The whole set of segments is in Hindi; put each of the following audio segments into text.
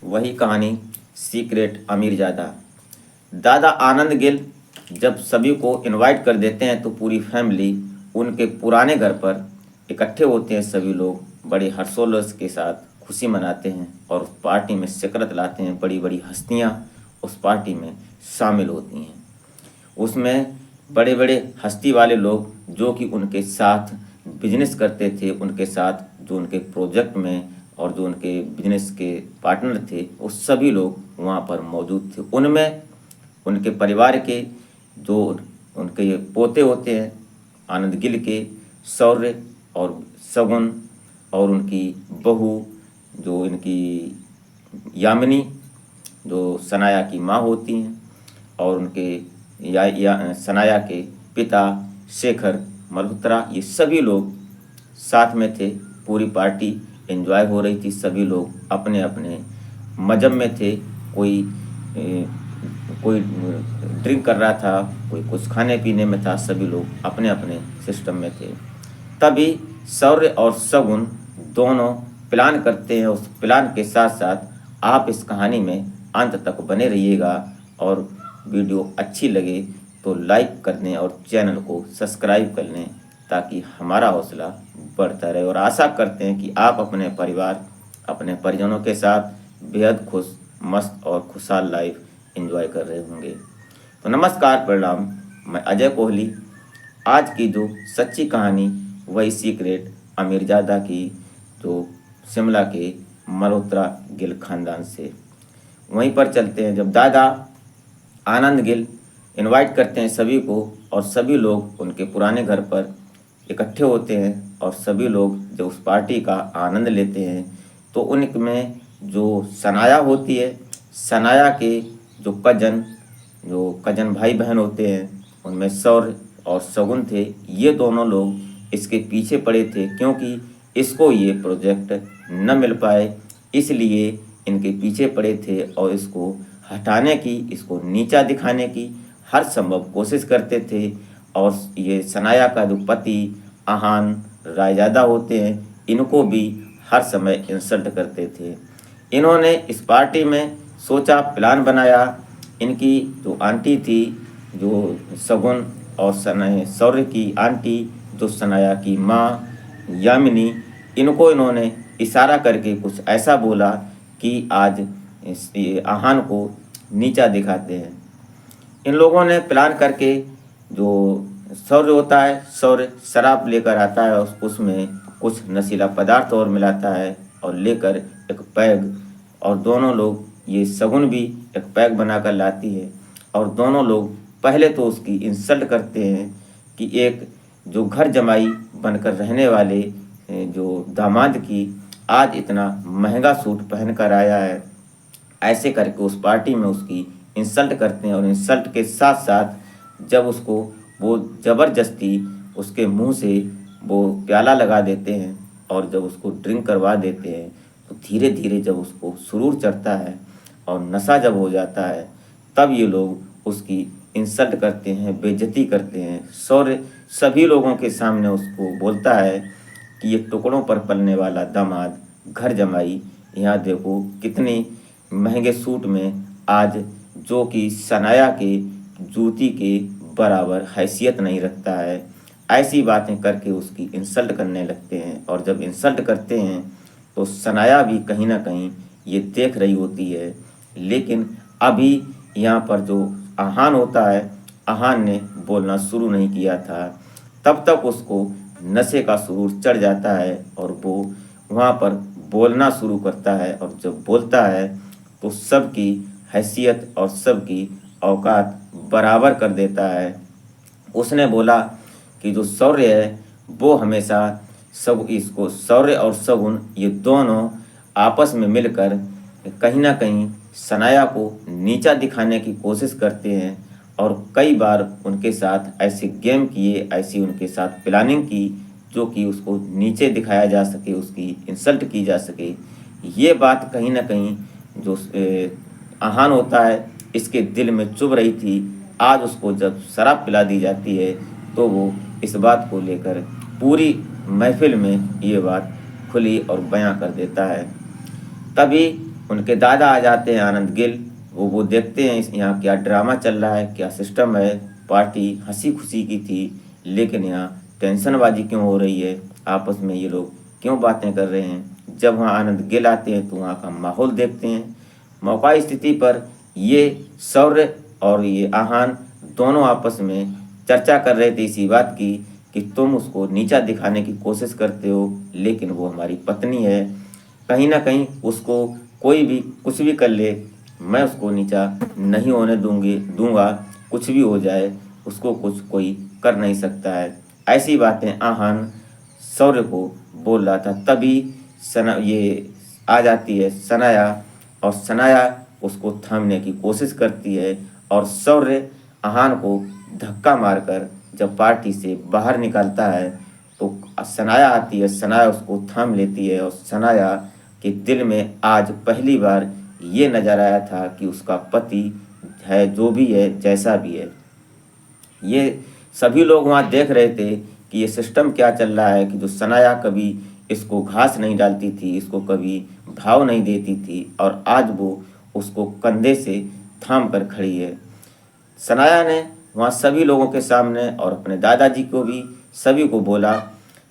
वही कहानी सीक्रेट अमीरजादा। दादा आनंद गिल जब सभी को इनवाइट कर देते हैं तो पूरी फैमिली उनके पुराने घर पर इकट्ठे होते हैं। सभी लोग बड़े हर्षोल्लास के साथ खुशी मनाते हैं और उस पार्टी में शिकरत लाते हैं। बड़ी बड़ी हस्तियां उस पार्टी में शामिल होती हैं। उसमें बड़े बड़े हस्ती वाले लोग जो कि उनके साथ बिजनेस करते थे, उनके साथ जो उनके प्रोजेक्ट में और जो उनके बिजनेस के पार्टनर थे, वो सभी लोग वहाँ पर मौजूद थे। उनमें उनके परिवार के जो उनके पोते होते हैं आनंद गिल के, शौर्य और सगुन, और उनकी बहू जो इनकी यामिनी, जो सनाया की माँ होती हैं, और उनके सनाया के पिता शेखर मल्होत्रा, ये सभी लोग साथ में थे। पूरी पार्टी एंजॉय हो रही थी। सभी लोग अपने अपने मजहब में थे। कोई ड्रिंक कर रहा था, कोई कुछ खाने पीने में था। सभी लोग अपने अपने सिस्टम में थे। तभी शौर्य और सगुन दोनों प्लान करते हैं। उस प्लान के साथ साथ आप इस कहानी में अंत तक बने रहिएगा, और वीडियो अच्छी लगे तो लाइक कर दें और चैनल को सब्सक्राइब कर लें ताकि हमारा हौसला बढ़ता रहे। और आशा करते हैं कि आप अपने परिवार, अपने परिजनों के साथ बेहद खुश, मस्त और खुशहाल लाइफ एंजॉय कर रहे होंगे। तो नमस्कार, प्रणाम, मैं अजय कोहली। आज की जो सच्ची कहानी वही सीक्रेट अमीरजादा की, जो शिमला के मल्होत्रा गिल खानदान से, वहीं पर चलते हैं। जब दादा आनंद गिल इनवाइट करते हैं सभी को, और सभी लोग उनके पुराने घर पर इकट्ठे होते हैं, और सभी लोग जब उस पार्टी का आनंद लेते हैं तो उनमें जो सनाया होती है, सनाया के जो कजन भाई बहन होते हैं, उनमें शौर्य और सगुन थे। ये दोनों लोग इसके पीछे पड़े थे, क्योंकि इसको ये प्रोजेक्ट न मिल पाए, इसलिए इनके पीछे पड़े थे और इसको हटाने की, इसको नीचा दिखाने की हर संभव कोशिश करते थे। और ये सनाया का जो पति आहान रायजादा होते हैं, इनको भी हर समय इंसल्ट करते थे। इन्होंने इस पार्टी में सोचा, प्लान बनाया। इनकी जो आंटी थी, जो सगुन और शौर्य की आंटी, जो सनाया की माँ यामिनी, इनको इन्होंने इशारा करके कुछ ऐसा बोला कि आज आहान को नीचा दिखाते हैं। इन लोगों ने प्लान करके, जो शौर्य होता है, शौर्य शराब लेकर आता है, उसमें कुछ नशीला पदार्थ और मिलाता है और लेकर एक पैग, और दोनों लोग, ये सगुन भी एक पैग बनाकर लाती है, और दोनों लोग पहले तो उसकी इंसल्ट करते हैं कि एक जो घर जमाई बनकर रहने वाले जो दामाद की आज इतना महंगा सूट पहन कर आया है, ऐसे करके उस पार्टी में उसकी इंसल्ट करते हैं। और इंसल्ट के साथ साथ जब उसको वो ज़बरदस्ती उसके मुंह से वो प्याला लगा देते हैं, और जब उसको ड्रिंक करवा देते हैं, तो धीरे धीरे जब उसको सुरूर चढ़ता है और नशा जब हो जाता है, तब ये लोग उसकी इंसल्ट करते हैं, बेइज्जती करते हैं। शौर्य सभी लोगों के सामने उसको बोलता है कि ये टुकड़ों पर पलने वाला दामाद, घर जमाई, यहाँ देखो कितनी महंगे सूट में आज, जो कि सनाया के जूती के बराबर हैसियत नहीं रखता है, ऐसी बातें करके उसकी इंसल्ट करने लगते हैं। और जब इंसल्ट करते हैं तो सनाया भी कहीं ना कहीं ये देख रही होती है, लेकिन अभी यहाँ पर जो आहान होता है, आहान ने बोलना शुरू नहीं किया था। तब तक उसको नशे का सुरूर चढ़ जाता है और वो वहाँ पर बोलना शुरू करता है। और जब बोलता है तो सबकी हैसियत और सबकी औकात बराबर कर देता है। उसने बोला कि जो शौर्य है वो हमेशा सब, इसको शौर्य और सगुन ये दोनों आपस में मिलकर कहीं ना कहीं सनाया को नीचा दिखाने की कोशिश करते हैं, और कई बार उनके साथ ऐसे गेम किए, ऐसी उनके साथ प्लानिंग की जो कि उसको नीचे दिखाया जा सके, उसकी इंसल्ट की जा सके। ये बात कहीं ना कहीं जो आहान होता है, इसके दिल में चुभ रही थी। आज उसको जब शराब पिला दी जाती है तो वो इस बात को लेकर पूरी महफिल में ये बात खुली और बयां कर देता है। तभी उनके दादा आ जाते हैं आनंद गिल। वो देखते हैं यहाँ क्या ड्रामा चल रहा है, क्या सिस्टम है। पार्टी हंसी खुशी की थी, लेकिन यहाँ टेंशनबाजी क्यों हो रही है, आपस में ये लोग क्यों बातें कर रहे हैं। जब वहाँ आनंद गिल आते हैं तो वहाँ का माहौल देखते हैं। मौका स्थिति पर ये शौर्य और ये आहान दोनों आपस में चर्चा कर रहे थे इसी बात की कि तुम उसको नीचा दिखाने की कोशिश करते हो, लेकिन वो हमारी पत्नी है। कहीं ना कहीं उसको कोई भी कुछ भी कर ले, मैं उसको नीचा नहीं होने दूंगा। कुछ भी हो जाए, उसको कुछ कोई कर नहीं सकता है। ऐसी बातें आहान शौर्य को बोल रहा था। तभी सना ये आ जाती है सनाया, और सनाया उसको थामने की कोशिश करती है, और शौर्य आहान को धक्का मारकर जब पार्टी से बाहर निकलता है तो सनाया आती है। सनाया उसको थाम लेती है, और सनाया के दिल में आज पहली बार ये नजर आया था कि उसका पति है, जो भी है, जैसा भी है। ये सभी लोग वहाँ देख रहे थे कि ये सिस्टम क्या चल रहा है, कि जो सनाया कभी इसको घास नहीं डालती थी, इसको कभी भाव नहीं देती थी, और आज वो उसको कंधे से थाम कर खड़ी है। सनाया ने वहाँ सभी लोगों के सामने और अपने दादाजी को भी, सभी को बोला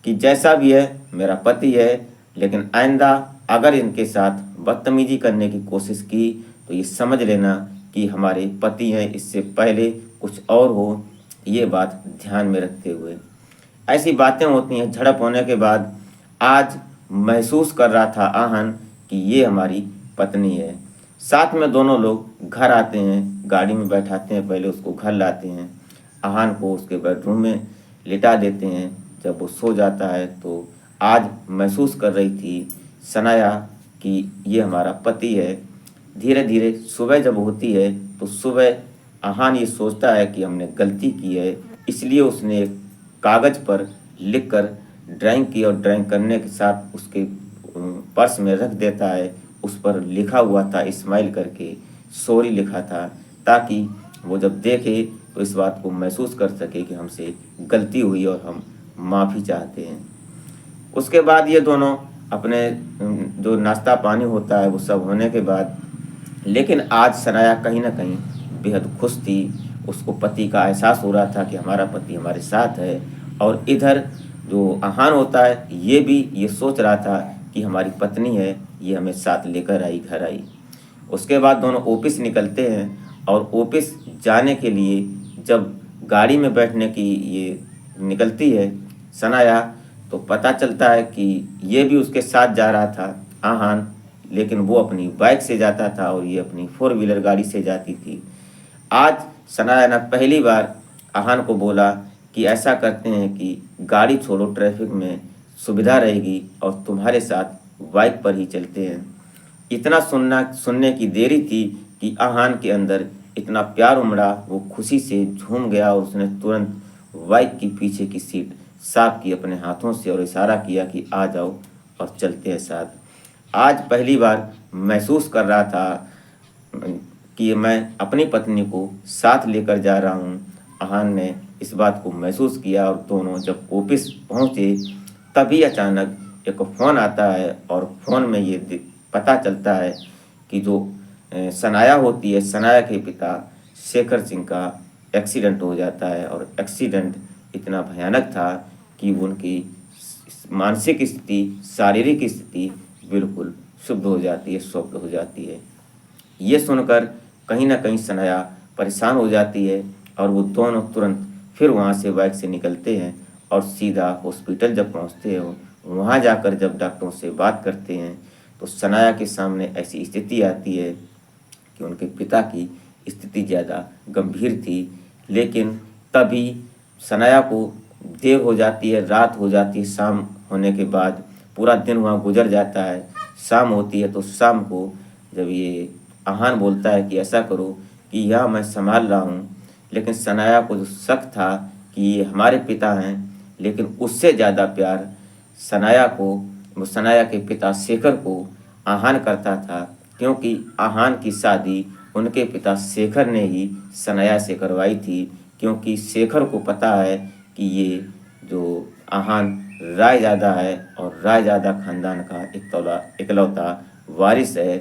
कि जैसा भी है मेरा पति है, लेकिन आइंदा अगर इनके साथ बदतमीजी करने की कोशिश की तो ये समझ लेना कि हमारे पति हैं, इससे पहले कुछ और हो। ये बात ध्यान में रखते हुए ऐसी बातें होती हैं। झड़प होने के बाद आज महसूस कर रहा था आहन कि ये हमारी पत्नी है। साथ में दोनों लोग घर आते हैं, गाड़ी में बैठाते हैं, पहले उसको घर लाते हैं, आहन को उसके बेडरूम में लिटा देते हैं। जब वो सो जाता है तो आज महसूस कर रही थी सनाया कि ये हमारा पति है। धीरे धीरे सुबह जब होती है तो सुबह आहान ये सोचता है कि हमने गलती की है, इसलिए उसने एक कागज़ पर लिखकर ड्राइंग की, और ड्राइंग करने के साथ उसके पर्स में रख देता है। उस पर लिखा हुआ था स्माइल करके, सॉरी लिखा था, ताकि वो जब देखे तो इस बात को महसूस कर सके कि हमसे गलती हुई और हम माफ़ी चाहते हैं। उसके बाद ये दोनों अपने जो नाश्ता पानी होता है वो सब होने के बाद, लेकिन आज सनाया कहीं ना कहीं बेहद खुश थी। उसको पति का एहसास हो रहा था कि हमारा पति हमारे साथ है, और इधर जो आहान होता है ये भी ये सोच रहा था कि हमारी पत्नी है, ये हमें साथ लेकर आई, घर आई। उसके बाद दोनों ऑफिस निकलते हैं, और ऑफिस जाने के लिए जब गाड़ी में बैठने की ये निकलती है सनाया, तो पता चलता है कि ये भी उसके साथ जा रहा था आहान, लेकिन वो अपनी बाइक से जाता था और ये अपनी 4 व्हीलर गाड़ी से जाती थी। आज सनाया ने पहली बार आहान को बोला कि ऐसा करते हैं कि गाड़ी छोड़ो, ट्रैफिक में सुविधा रहेगी, और तुम्हारे साथ बाइक पर ही चलते हैं। इतना सुनने की देरी थी कि आहान के अंदर इतना प्यार उमड़ा, वो खुशी से झूम गया, और उसने तुरंत बाइक की पीछे की सीट साफ की अपने हाथों से और इशारा किया कि आ जाओ और चलते हैं साथ। आज पहली बार महसूस कर रहा था कि मैं अपनी पत्नी को साथ लेकर जा रहा हूँ। आहान ने इस बात को महसूस किया, और दोनों जब ऑफिस पहुँचे तभी अचानक एक फ़ोन आता है, और फ़ोन में ये पता चलता है कि जो सनाया होती है, सनाया के पिता शेखर सिंह का एक्सीडेंट हो जाता है, और एक्सीडेंट इतना भयानक था कि उनकी मानसिक स्थिति, शारीरिक स्थिति बिल्कुल शुद्ध हो जाती है, स्वप्न हो जाती है। ये सुनकर कहीं ना कहीं सनाया परेशान हो जाती है, और वो दोनों तुरंत फिर वहाँ से बाइक से निकलते हैं, और सीधा हॉस्पिटल जब पहुँचते हो, वहाँ जाकर जब डॉक्टरों से बात करते हैं तो सनाया के सामने ऐसी स्थिति आती है कि उनके पिता की स्थिति ज़्यादा गंभीर थी। लेकिन तभी सनाया को देर हो जाती है, रात हो जाती है, शाम होने के बाद पूरा दिन वहाँ गुजर जाता है। शाम होती है तो शाम को जब ये आहान बोलता है कि ऐसा करो कि यह मैं संभाल रहा हूँ, लेकिन सनाया को जो शक था कि ये हमारे पिता हैं, लेकिन उससे ज़्यादा प्यार सनाया को, वो सनाया के पिता शेखर को आहान करता था, क्योंकि आहान की शादी उनके पिता शेखर ने ही सनाया से करवाई थी। क्योंकि शेखर को पता है कि ये जो आहान रायजादा है, और रायजादा खानदान का इकलौता वारिस है,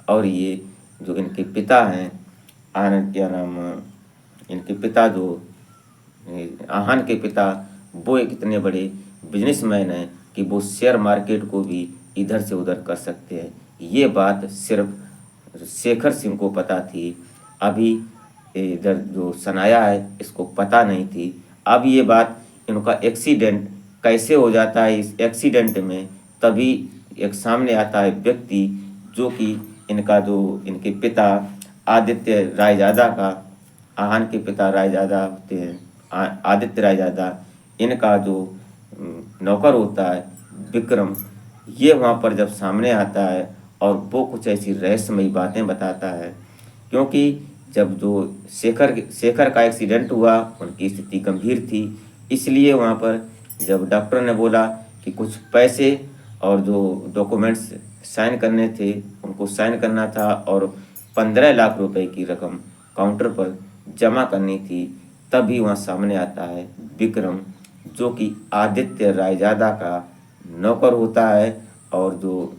और ये जो इनके पिता हैं, आनंद क्या नाम, इनके पिता जो आहान के पिता, वो एक इतने बड़े बिजनेसमैन हैं कि वो शेयर मार्केट को भी इधर से उधर कर सकते हैं। ये बात सिर्फ शेखर सिंह को पता थी, अभी इधर जो सनाया है इसको पता नहीं थी। अब ये बात, इनका एक्सीडेंट कैसे हो जाता है, इस एक्सीडेंट में तभी एक सामने आता है व्यक्ति जो कि इनके पिता आदित्य रायजादा का, आहान के पिता रायजादा होते हैं, आदित्य रायजादा, इनका जो नौकर होता है विक्रम, ये वहाँ पर जब सामने आता है और वो कुछ ऐसी रहस्यमयी बातें बताता है। क्योंकि जब जो शेखर का एक्सीडेंट हुआ, उनकी स्थिति गंभीर थी, इसलिए वहाँ पर जब डॉक्टर ने बोला कि कुछ पैसे और जो डॉक्यूमेंट्स साइन करने थे उनको साइन करना था और 15 लाख रुपए की रकम काउंटर पर जमा करनी थी, तभी वहाँ सामने आता है विक्रम जो कि आदित्य रायजादा का नौकर होता है और जो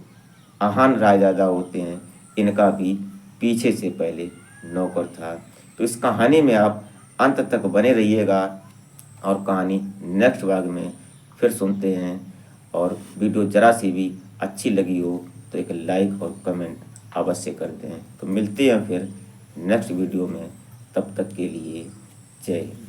आहान रायजादा होते हैं इनका भी पीछे से पहले नौकर था। तो इस कहानी में आप अंत तक बने रहिएगा और कहानी नेक्स्ट भाग में फिर सुनते हैं। और वीडियो जरा सी भी अच्छी लगी हो तो एक लाइक और कमेंट अवश्य करते हैं। तो मिलते हैं फिर नेक्स्ट वीडियो में, तब तक के लिए जय हिंद।